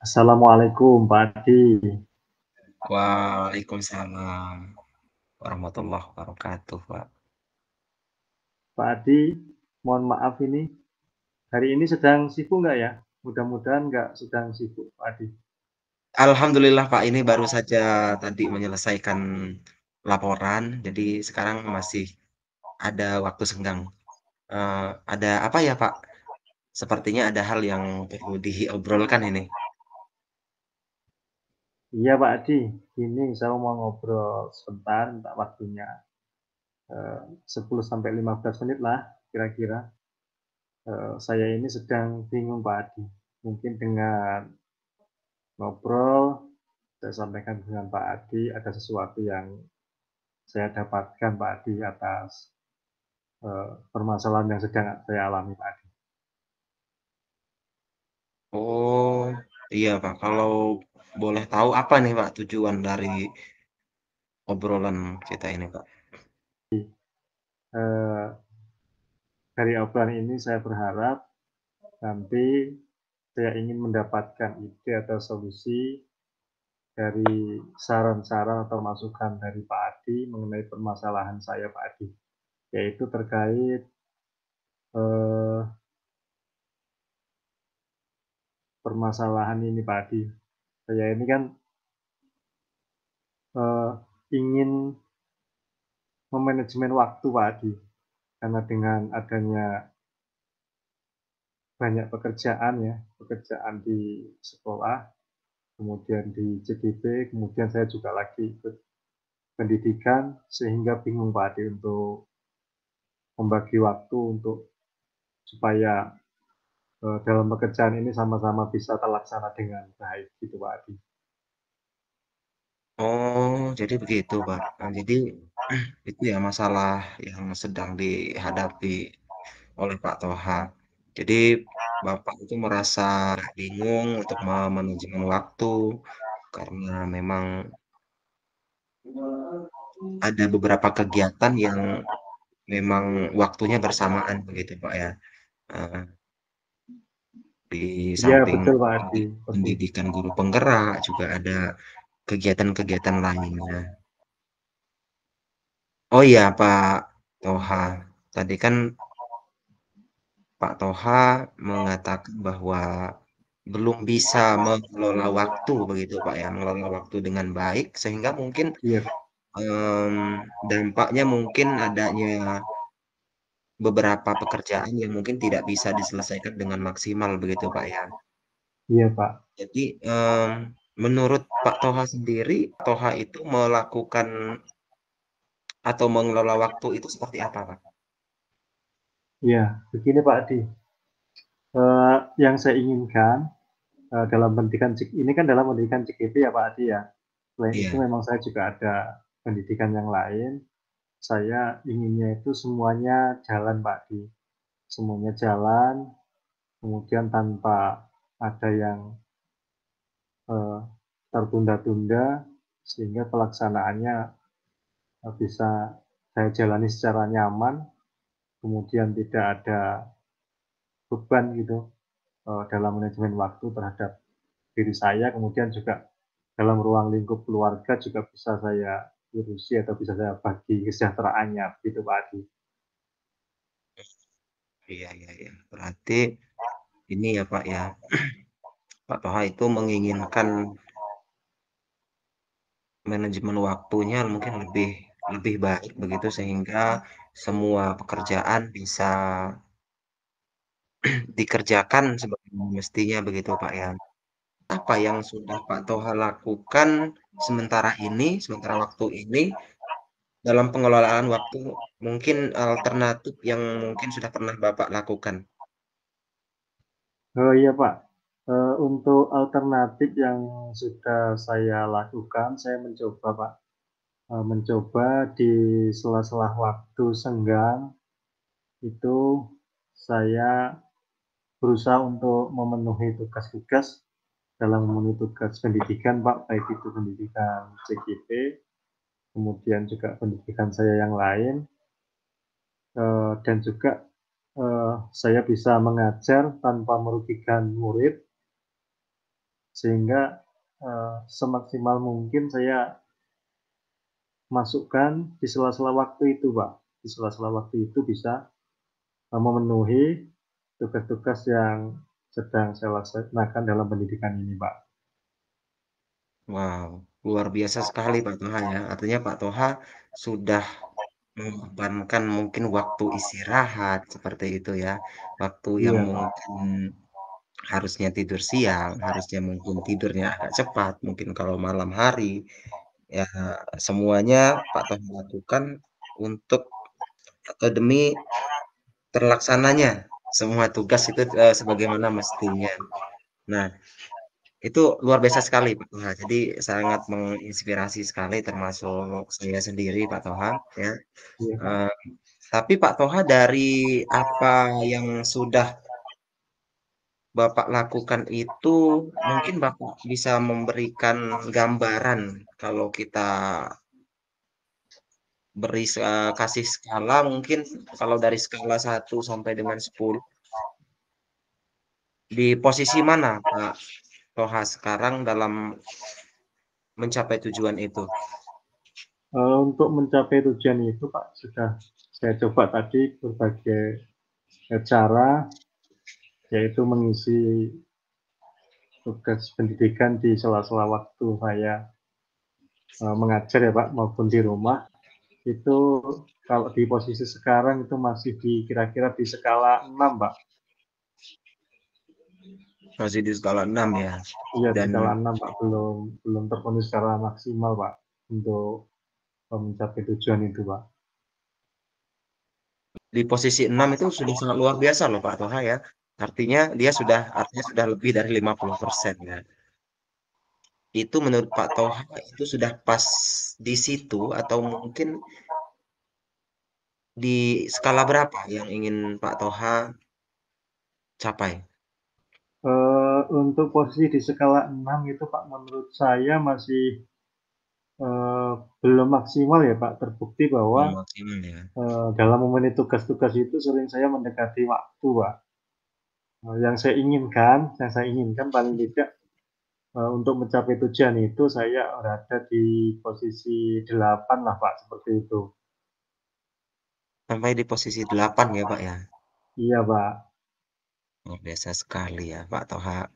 Assalamualaikum Pak Adi. Waalaikumsalam warahmatullahi wabarakatuh, Pak. Pak Adi, mohon maaf ini, hari ini sedang sibuk nggak ya? Mudah-mudahan nggak sedang sibuk, Pak Adi. Alhamdulillah, Pak, ini baru saja tadi menyelesaikan laporan, jadi sekarang masih ada waktu senggang. Ada apa ya, Pak? Sepertinya ada hal yang perlu diobrolkan ini. Iya Pak Adi, ini saya mau ngobrol sebentar, minta waktunya 10 sampai 15 menit lah kira-kira. Saya ini sedang bingung Pak Adi. Mungkin dengan ngobrol, saya sampaikan dengan Pak Adi ada sesuatu yang saya dapatkan Pak Adi atas permasalahan yang sedang saya alami Pak Adi. Oh, iya, Pak. Kalau boleh tahu apa nih, Pak, tujuan dari obrolan kita ini, Pak? Eh, dari obrolan ini saya berharap nanti saya ingin mendapatkan ide atau solusi dari saran-saran atau masukan dari Pak Adi mengenai permasalahan saya Pak Adi, yaitu terkait eh, permasalahan ini Pak Adi. Saya ini kan eh, ingin memanajemen waktu Pak Adi, karena dengan adanya banyak pekerjaan ya, pekerjaan di sekolah, kemudian di CDB, kemudian saya juga lagi ikut pendidikan, sehingga bingung Pak Adi untuk membagi waktu untuk supaya dalam pekerjaan ini sama-sama bisa terlaksana dengan baik gitu Pak Adi. Oh, jadi begitu, Pak. Nah, jadi itu ya masalah yang sedang dihadapi oleh Pak Toha. Jadi Bapak itu merasa bingung untuk memanajemen waktu karena memang ada beberapa kegiatan yang memang waktunya bersamaan begitu Pak ya. Eh, di Iya samping betul Pak Adi, persis. pendidikan guru penggerak juga ada kegiatan-kegiatan lainnya. Oh iya Pak Toha, tadi kan Pak Toha mengatakan bahwa belum bisa mengelola waktu begitu Pak ya, mengelola waktu dengan baik sehingga mungkin Iya, dampaknya mungkin adanya beberapa pekerjaan yang mungkin tidak bisa diselesaikan dengan maksimal begitu Pak ya. iya Pak. Jadi menurut Pak Toha sendiri, Toha itu melakukan atau mengelola waktu itu seperti apa Pak? Iya, begini Pak Adi. Yang saya inginkan dalam pendidikan ini kan dalam pendidikan CGP ya Pak Adi ya. Selain itu Iya. memang saya juga ada pendidikan yang lain. Saya inginnya itu semuanya jalan Pak Adi. Semuanya jalan, kemudian tanpa ada yang eh, tertunda-tunda sehingga pelaksanaannya bisa saya jalani secara nyaman, kemudian tidak ada beban gitu dalam manajemen waktu terhadap diri saya, kemudian juga dalam ruang lingkup keluarga juga bisa saya urusi atau bisa saya bagi kesejahteraannya gitu Pak Adi. Iya, iya, iya. Berarti ini ya Pak ya, Pak Toha itu menginginkan manajemen waktunya mungkin lebih lebih baik begitu sehingga semua pekerjaan bisa dikerjakan sebagaimana mestinya begitu Pak ya. Apa yang sudah Pak Toha lakukan sementara waktu ini dalam pengelolaan waktu mungkin alternatif yang mungkin sudah pernah Bapak lakukan? Oh iya Pak, untuk alternatif yang sudah saya lakukan, saya mencoba Pak, mencoba di sela-sela waktu senggang itu saya berusaha untuk memenuhi tugas-tugas dalam memenuhi tugas pendidikan Pak, baik itu pendidikan CGP, kemudian juga pendidikan saya yang lain, dan juga saya bisa mengajar tanpa merugikan murid, sehingga semaksimal mungkin saya masukkan di sela-sela waktu itu, Pak. Di sela-sela waktu itu bisa memenuhi tugas-tugas yang sedang saya laksanakan dalam pendidikan ini, Pak. Wow, luar biasa sekali Pak Toha ya. Artinya Pak Toha sudah mengorbankan mungkin waktu istirahat seperti itu ya. Waktu yang Iya, Pak. mungkin harusnya tidur siang, harusnya mungkin tidurnya agak cepat, mungkin kalau malam hari, ya semuanya Pak Toha lakukan untuk atau demi terlaksananya semua tugas itu sebagaimana mestinya. Nah, itu luar biasa sekali Pak Toha. Jadi sangat menginspirasi sekali termasuk saya sendiri Pak Toha ya. Iya, Pak. Eh, tapi Pak Toha dari apa yang sudah Bapak lakukan itu mungkin Bapak bisa memberikan gambaran kalau kita kasih skala mungkin kalau dari skala 1 sampai dengan 10 di posisi mana Pak Toha sekarang dalam mencapai tujuan itu? Untuk mencapai tujuan itu, Pak, sudah saya coba tadi berbagai cara, yaitu mengisi tugas pendidikan di sela-sela waktu saya mengajar ya, Pak, maupun di rumah. Itu kalau di posisi sekarang itu masih di kira-kira di skala 6, Pak. Masih di skala 6 ya. Iya, di Dan skala 6, Pak. Belum belum terpenuhi secara maksimal, Pak, untuk mencapai tujuan itu, Pak. di posisi 6 itu sudah sangat luar biasa loh Pak Toha ya. Artinya sudah lebih dari 50% ya. Itu menurut Pak Toha itu sudah pas di situ atau mungkin di skala berapa yang ingin Pak Toha capai? Untuk posisi di skala 6 itu, Pak, menurut saya masih belum maksimal ya, Pak. Terbukti bahwa Belum maksimal ya. dalam memenuhi tugas-tugas itu sering saya mendekati waktu, Pak. Yang saya inginkan paling tidak untuk mencapai tujuan itu saya berada di posisi 8 lah, Pak, seperti itu. Sampai di posisi 8 ya Pak ya. Iya, Pak. Luar biasa sekali ya Pak Toha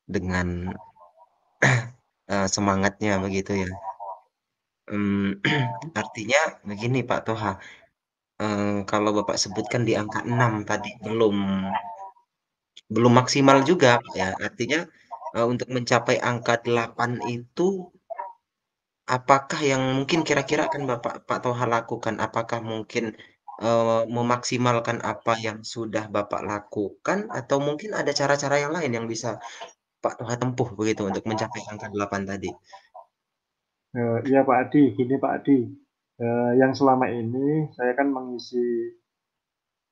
dengan semangatnya begitu ya. Artinya begini Pak Toha, kalau Bapak sebutkan di angka 6 tadi belum belum maksimal juga Pak ya. Artinya untuk mencapai angka 8 itu apakah yang mungkin kira-kira akan Pak Toha lakukan? Apakah mungkin memaksimalkan apa yang sudah Bapak lakukan atau mungkin ada cara-cara yang lain yang bisa Pak Toha tempuh begitu untuk mencapai angka 8 tadi? Iya, Pak Adi, gini Pak Adi, yang selama ini saya kan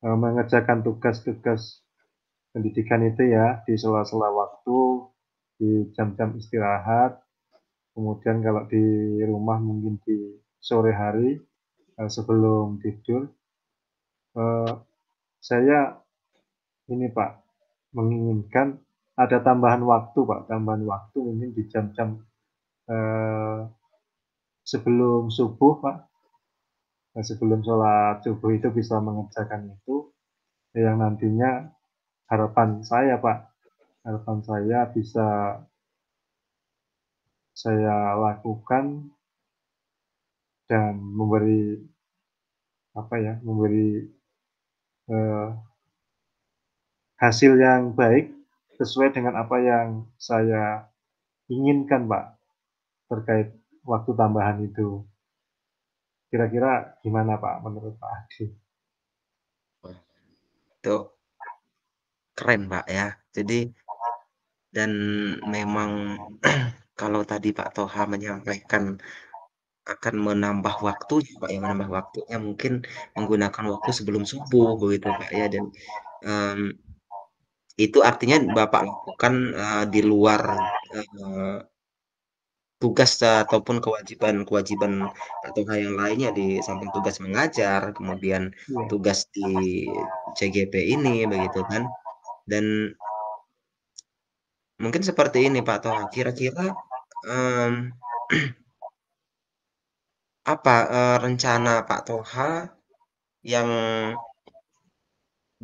mengerjakan tugas-tugas pendidikan itu ya di sela-sela waktu, di jam-jam istirahat, kemudian kalau di rumah mungkin di sore hari sebelum tidur. Eh, saya ini Pak menginginkan ada tambahan waktu, Pak, tambahan waktu mungkin di jam-jam eh, sebelum subuh, Pak. Sebelum sholat subuh itu bisa mengerjakan itu, yang nantinya harapan saya, Pak, harapan saya bisa saya lakukan dan memberi eh, hasil yang baik sesuai dengan apa yang saya inginkan, Pak, terkait waktu tambahan itu. Kira-kira gimana, Pak, menurut Pak Adi? Wah, itu keren Pak ya. Jadi dan memang kalau tadi Pak Toha menyampaikan akan menambah waktunya Pak ya, menambah waktunya mungkin menggunakan waktu sebelum subuh begitu Pak ya dan em, itu artinya Bapak lakukan di luar eh, tugas ataupun kewajiban-kewajiban atau hal yang lainnya di samping tugas mengajar, kemudian Iya, tugas di CGP ini begitu kan. Dan mungkin seperti ini Pak Toha, kira-kira, mmm, apa, rencana Pak Toha yang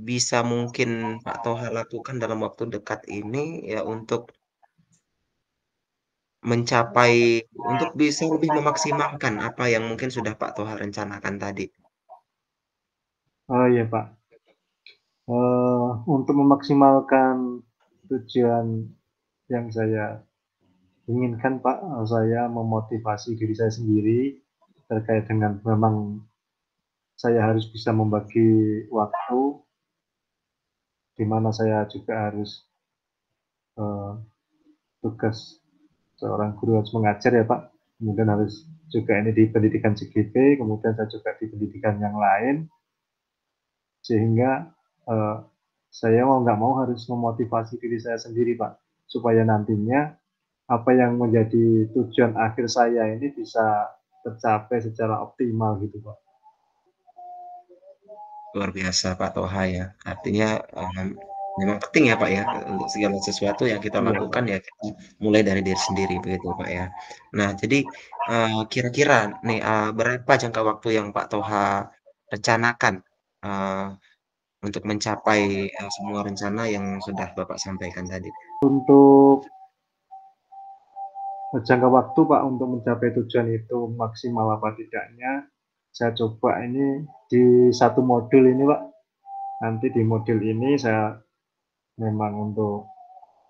bisa mungkin Pak Toha lakukan dalam waktu dekat ini ya mencapai untuk bisa lebih memaksimalkan apa yang mungkin sudah Pak Toha rencanakan tadi? Oh iya Pak, untuk memaksimalkan tujuan yang saya inginkan Pak, saya memotivasi diri saya sendiri terkait dengan memang saya harus bisa membagi waktu, di mana saya juga harus eh, tugas seorang guru harus mengajar ya Pak, kemudian harus juga ini di pendidikan CGP, kemudian saya juga di pendidikan yang lain, sehingga eh, saya mau nggak mau harus memotivasi diri saya sendiri Pak, supaya nantinya apa yang menjadi tujuan akhir saya ini bisa tercapai secara optimal gitu Pak. Luar biasa Pak Toha ya. Artinya, memang penting ya Pak ya, untuk segala sesuatu yang kita Iya lakukan Pak. ya kita mulai dari diri sendiri begitu Pak ya. Nah jadi, kira-kira nih, berapa jangka waktu yang Pak Toha rencanakan, eee, untuk mencapai, semua rencana yang sudah Bapak sampaikan tadi? Untuk jangka waktu Pak untuk mencapai tujuan itu maksimal apa tidaknya, saya coba ini di satu modul ini Pak. Nanti di modul ini saya memang untuk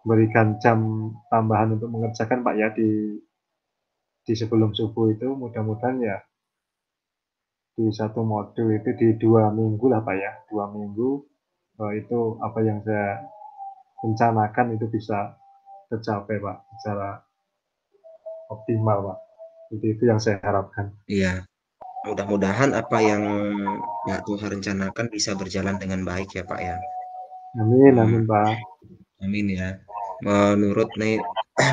berikan jam tambahan untuk mengerjakan Pak ya di sebelum subuh itu mudah-mudahan ya di satu modul itu di 2 minggu lah Pak ya, 2 minggu itu apa yang saya rencanakan itu bisa tercapai Pak secara optimal Pak. Jadi itu yang saya harapkan. Iya, mudah-mudahan apa yang Pak Toha rencanakan bisa berjalan dengan baik ya Pak ya. Amin, Eee, amin Pak. amin ya. Menurut nih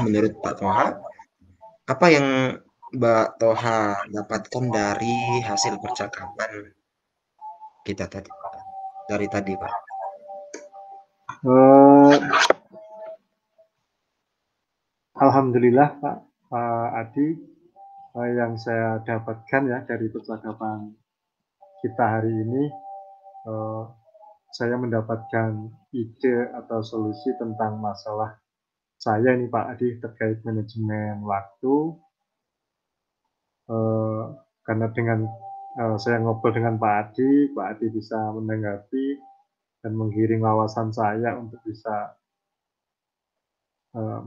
menurut Pak Toha, apa yang Mbak Toha dapatkan dari hasil percakapan kita tadi, dari tadi, Pak? Eh, Alhamdulillah Pak, Pak Adi, yang saya dapatkan ya dari percakapan kita hari ini, eh, saya mendapatkan ide atau solusi tentang masalah saya ini Pak Adi terkait manajemen waktu, eh, karena dengan saya ngobrol dengan Pak Adi bisa menanggapi dan menggiring wawasan saya untuk bisa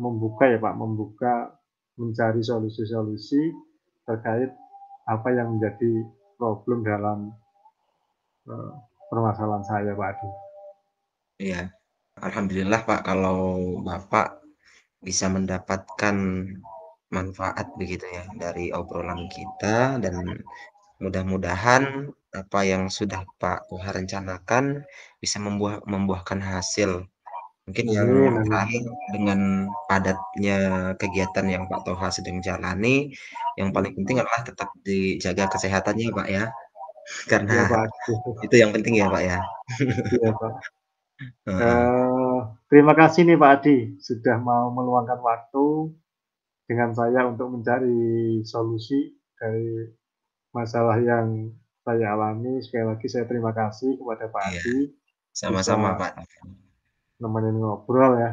membuka ya Pak, membuka mencari solusi-solusi terkait apa yang menjadi problem dalam eh, permasalahan saya Pak Adi. Iya, alhamdulillah, Pak, kalau Bapak bisa mendapatkan manfaat begitu ya dari obrolan kita dan mudah-mudahan apa yang sudah Pak Toha rencanakan bisa membuahkan hasil. Mungkin yang Amin, amin. terakhir dengan padatnya kegiatan yang Pak Toha sedang jalani, yang paling penting adalah tetap dijaga kesehatannya, Pak, ya. Karena Iya Pak Adi. itu yang penting ya, Pak, ya. Iya Pak. Heeh, Eh, Terima kasih nih Pak Adi sudah mau meluangkan waktu dengan saya untuk mencari solusi dari masalah yang saya alami. Sekali lagi saya terima kasih kepada Pak iya, Adi bisa sama-sama, Pak. nemenin ngobrol ya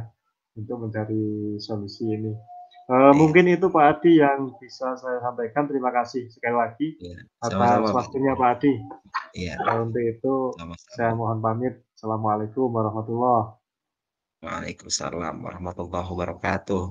untuk mencari solusi ini. Iya Mungkin itu Pak Adi yang bisa saya sampaikan. Terima kasih sekali lagi iya, atas sama-sama, Pak. waktunya Pak Adi. Iya, Untuk itu sama-sama. saya mohon pamit. Assalamualaikum warahmatullahi wabarakatuh. Waalaikumsalam warahmatullahi wabarakatuh.